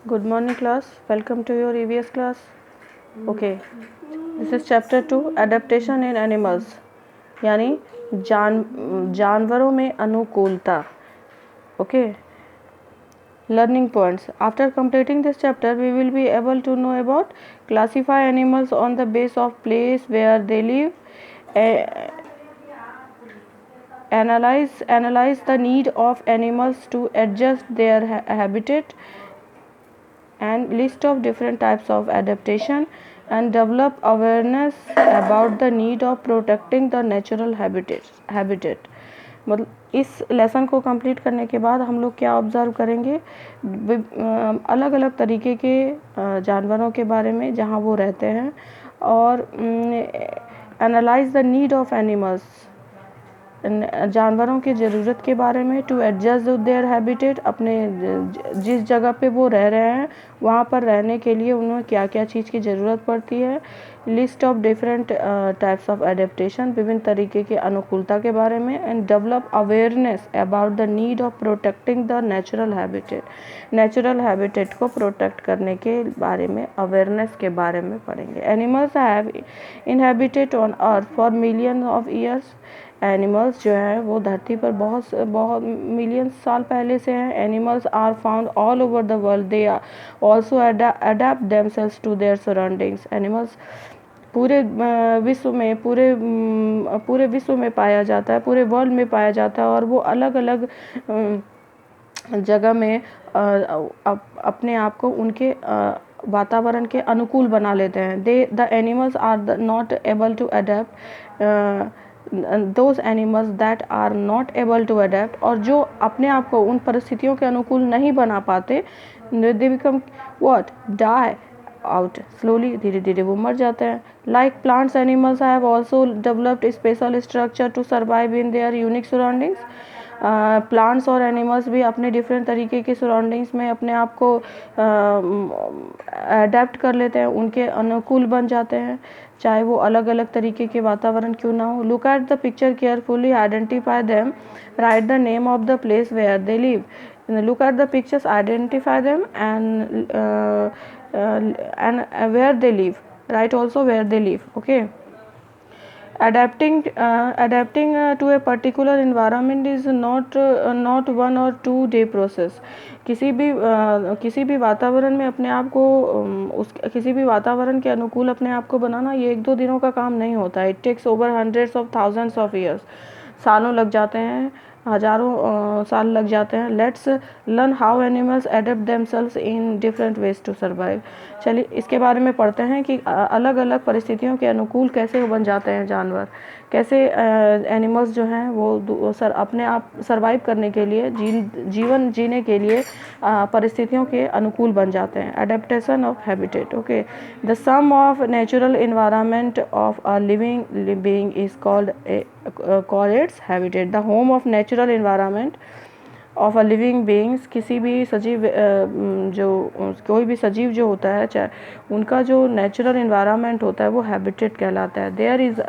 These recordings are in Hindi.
Good morning class, welcome to your EVS class. Okay, this is chapter 2 adaptation in animals यानी जानवरों में अनुकूलता. Okay, learning points. After completing this chapter we will be able to know about classify animals on the base of place where they live, analyze the need of animals to adjust their habitat, and list of different types of adaptation, and develop awareness about the need of protecting the natural habitat. मतलब इस लेसन को कंप्लीट करने के बाद हम लोग क्या ऑब्ज़र्व करेंगे, अलग अलग तरीके के जानवरों के बारे में जहाँ वो रहते हैं, और analyse the need of animals, जानवरों की ज़रूरत के बारे में, टू एडजस्ट देयर हैबिटेट, अपने जिस जगह पे वो रह रहे हैं वहाँ पर रहने के लिए उन्हें क्या क्या चीज़ की ज़रूरत पड़ती है, list of different types of adaptation, विभिन्न तरीके के अनुकूलता के बारे में, and develop awareness about the need of protecting the natural habitat, natural habitat को प्रोटेक्ट करने के बारे में, अवेयरनेस के बारे में पढ़ेंगे. Animals have inhabited on earth for million of years. Animals जो है वो धरती पर बहुत मिलियन साल पहले से हैं. Animals are found all over the world. They are also adapt themselves to their surroundings. Animals पूरे विश्व में पाया जाता है, पूरे वर्ल्ड में पाया जाता है, और वो अलग अलग जगह में अपने आप को उनके वातावरण के अनुकूल बना लेते हैं. The animals are not able to adapt, those animals that are not able to adapt, और जो अपने आप को उन परिस्थितियों के अनुकूल नहीं बना पाते, they become what, die out slowly, धीरे धीरे वो मर जाते हैं. Like plants, animals have also developed special structure to survive in their unique surroundings. Plants और एनिमल्स भी अपने डिफरेंट तरीके के सराउंडिंग्स में अपने आप को अडेप्ट कर लेते हैं, उनके अनुकूल बन जाते हैं, चाहे वो अलग अलग तरीके के वातावरण क्यों ना हो. Look at the picture carefully, identify them, write the name of the place where they live. Look at the pictures, identify them, and where they live, write also where they live. Okay, adapting to a particular environment is not one or 2 day process. किसी भी वातावरण में अपने आप को किसी भी वातावरण के अनुकूल अपने आप को बनाना ये 1-2 दिनों का काम नहीं होता है. It takes over hundreds of thousands of years. सालों लग जाते हैं, हजारों साल लग जाते हैं. Let's learn how animals adapt themselves in different ways to survive. चलिए इसके बारे में पढ़ते हैं कि अलग अलग परिस्थितियों के अनुकूल कैसे बन जाते हैं जानवर, कैसे एनिमल्स जो हैं वो अपने आप सर्वाइव करने के लिए, जीवन जीने के लिए परिस्थितियों के अनुकूल बन जाते हैं. Adaptation of habitat. Okay, the sum of natural environment of a living being is called its habitat. The home of natural environment of a living beings, किसी भी सजीव जो कोई भी सजीव जो होता है, चाहे उनका जो नेचुरल इन्वायरमेंट होता है वो हैबिटेट कहलाता है. There is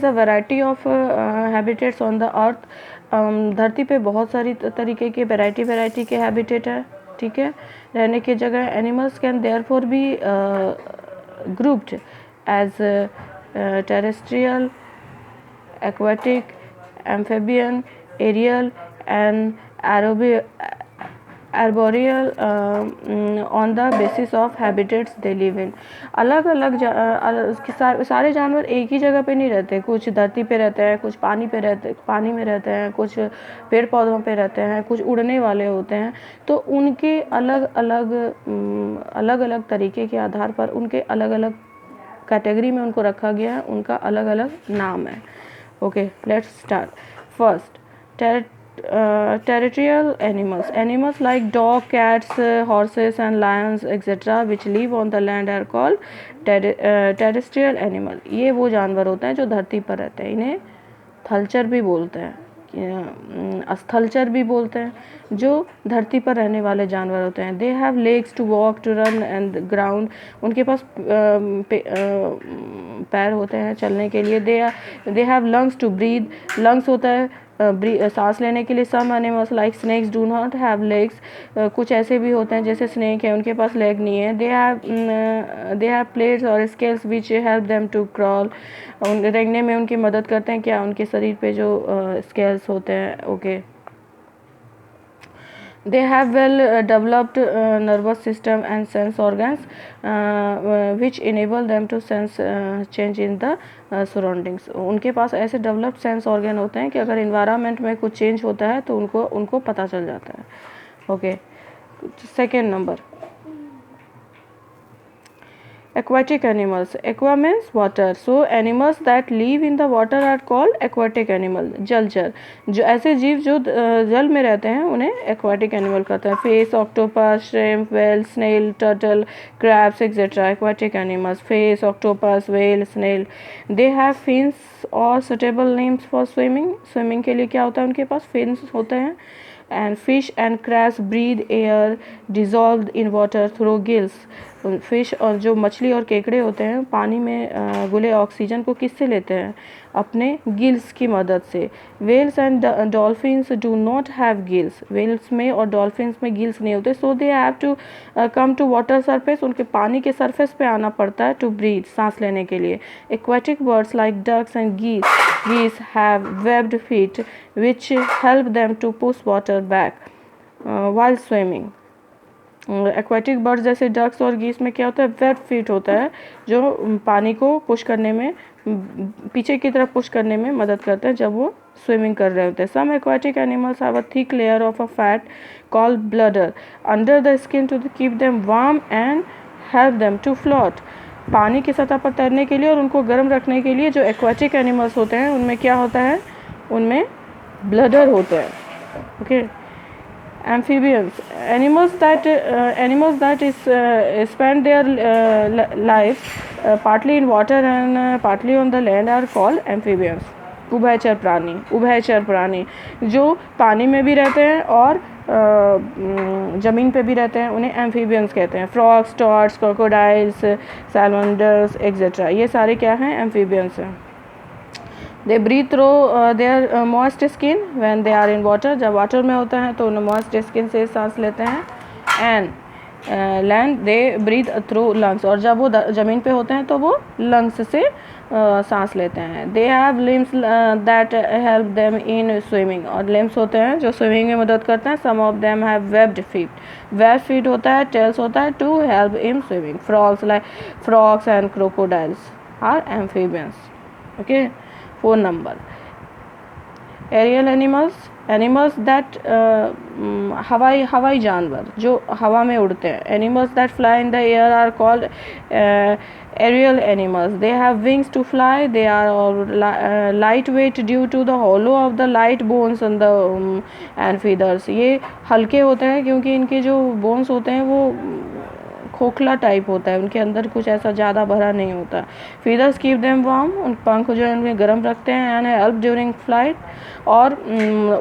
a variety of habitats on the earth. धरती पे बहुत सारी तरीके के वैरायटी के हैबिटेट है. ठीक है, रहने की जगह. Animals can therefore be grouped as terrestrial, aquatic, amphibian, aerial, and arboreal on the basis of habitats they live in. अलग अलग सारे जानवर एक ही जगह पे नहीं रहते. कुछ धरती पे रहते हैं, कुछ पानी में रहते हैं, कुछ पेड़ पौधों पे रहते हैं, कुछ उड़ने वाले होते हैं. तो उनके अलग अलग तरीके के आधार पर उनके अलग अलग कैटेगरी में उनको रखा गया है, उनका अलग अलग नाम है. Okay, let's start. First, territorial animals like dog, cats, horses and lions etc. which live on the land are called terrestrial animal. ये वो जानवर होते हैं जो धरती पर रहते हैं. इन्हें थलचर भी बोलते हैं, स्थलचर भी बोलते हैं, जो धरती पर रहने वाले जानवर होते हैं. They have legs to walk, to run and ground. उनके पास पैर होते हैं चलने के लिए। They have lungs to breathe, lungs होता है सांस लेने के लिए। Some animals like snakes do not have legs, कुछ ऐसे भी होते हैं जैसे स्नेक है, उनके पास लेग नहीं है। दे हैव प्लेट्स और scales which help them to crawl, रेंगने में उनकी मदद करते हैं क्या, उनके शरीर पे जो स्केल्स होते हैं। Okay, they have well developed nervous system and sense organs which enable them to sense change in the surroundings। उनके पास ऐसे डेवलप्ड सेंस ऑर्गन होते हैं कि अगर इन्वायरमेंट में कुछ चेंज होता है तो उनको पता चल जाता है। Okay, second number aquatic animals। aqua means water, so animals that live in the water are called aquatic animal। जलचर, जो ऐसे जीव जो जल में रहते हैं उन्हें aquatic animal कहते हैं। fish, octopus, shrimp, whale, snail, turtle, crabs etc. aquatic animals। fish, octopus, whale, snail, they have fins or suitable limbs for swimming। swimming के लिए क्या होता है, उनके पास fins होते हैं। and fish and crabs breathe air dissolved in water through gills। Fish और जो मछली और केकड़े होते हैं पानी में घुले ऑक्सीजन को किससे लेते हैं, अपने गिल्स की मदद से। Whales and dolphins do not have gills, whales में और डॉल्फिन्स में गिल्स नहीं होते। So they have to come to water surface, उनके पानी के सरफेस पे आना पड़ता है टू ब्रीथ, सांस लेने के लिए। Aquatic birds like ducks and geese have webbed feet which help them to push water back while swimming। Aquatic birds जैसे डक्स और गीस में क्या होता है, वेब फीट होता है जो पानी को पुश करने में, पीछे की तरफ पुश करने में मदद करते हैं जब वो स्विमिंग कर रहे होते हैं। Some aquatic animals have a thick layer of a fat called blubber under the skin to keep them warm and help them to float. पानी की सतह पर तैरने के लिए और उनको गर्म रखने के लिए जो एक्वेटिक एनिमल्स होते हैं उनमें क्या होता है, उनमें ब्लडर होते हैं। Okay, amphibians, animals that spend their lives partly in water and partly on the land are called amphibians। उभयचर प्राणी जो पानी में भी रहते हैं और ज़मीन पे भी रहते हैं उन्हें एम्फीबियंस कहते हैं। Frogs, toads, crocodiles, salamanders etcetera, ये सारे क्या हैं, एम्फीबियंस हैं। They breathe through their moist skin when they are in water, जब वाटर में होता है तो उन्हें मॉइस्ट स्किन से सांस लेते हैं। And land they breathe through lungs, और जब वो ज़मीन पे होते हैं तो वो लंग्स से सांस लेते हैं। They have limbs that help them in swimming, और लिम्स होते हैं जो स्विमिंग में मदद करते हैं। Some of them have webbed feet, web feet होता है, टेल्स होता है to help in swimming. Frogs and crocodiles are amphibians. Okay, 4 number aerial animals that हवाई जानवर जो हवा में उड़ते हैं। Animals that fly in the air are called aerial animals. They have wings to fly, they are light weight due to the hollow of the light bones on the and feathers. ये हल्के होते हैं क्योंकि इनके जो बोन्स होते हैं वो खोखला टाइप होता है, उनके अंदर कुछ ऐसा ज़्यादा भरा नहीं होता। फीदर्स कीप देम वार्म, उन पंख जो है उन्हें गर्म रखते हैं। एंड हेल्प ड्यूरिंग फ्लाइट, और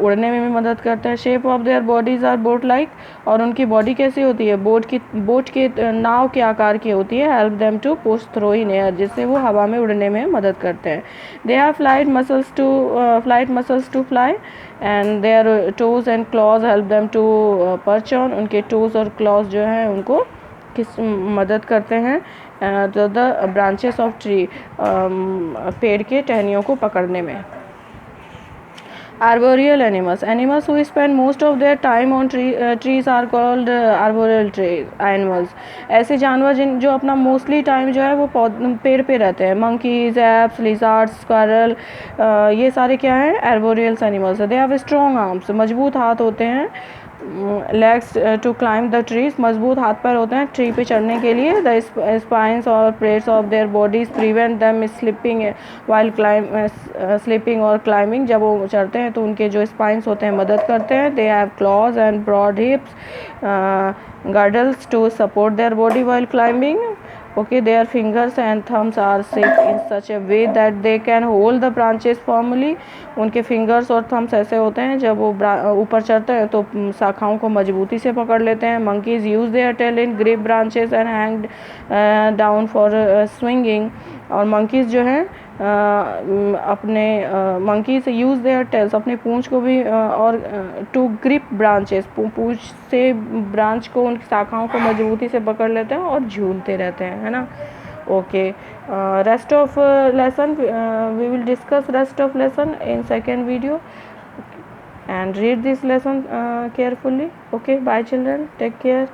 उड़ने में भी मदद करते हैं। Shape of their bodies are boat like, और उनकी बॉडी कैसी होती है, बोट के नाव के आकार की होती है। Help them to push through in air, जिससे वो हवा में उड़ने में मदद करते हैं। They have flight muscles to fly and their toes and claws help them to perch on, उनके टोज और क्लॉज जो हैं उनको किस मदद करते हैं द ब्रांचेस ऑफ ट्री, पेड़ के टहनियों को पकड़ने में। Arboreal animals who spend most of their time on trees are called arboreal animals। ऐसे जानवर जो अपना मोस्टली टाइम जो है वो पेड़ पे रहते हैं। monkeys, apes, lizards, squirrel, ये सारे क्या हैं, arboreal animals। they have strong arms, मजबूत हाथ होते हैं। legs to climb the trees, मजबूत हाथ पैर होते हैं ट्री पे चढ़ने के लिए। the spines or plates of their bodies prevent them slipping while sleeping or climbing। जब वो चढ़ते हैं तो उनके जो स्पाइंस होते हैं मदद करते हैं। they have claws and broad hips, girdles to support their body while climbing। Okay, their fingers and thumbs are shaped in such a way that they can hold the branches firmly. उनके fingers और thumbs ऐसे होते हैं, जब वो ऊपर चढ़ते हैं तो शाखाओं को मजबूती से पकड़ लेते हैं. Monkeys use their tail in grip branches and hang down for swinging. और monkeys जो हैं अपने monkeys use their tails, अपनी पूंछ को भी और to grip branches, पूंछ से ब्रांच को, उनकी शाखाओं को मजबूती से पकड़ लेते हैं और झूलते रहते हैं, है ना. Okay, rest of lesson we will discuss rest of lesson in second video and read this lesson carefully. Okay, bye children, take care.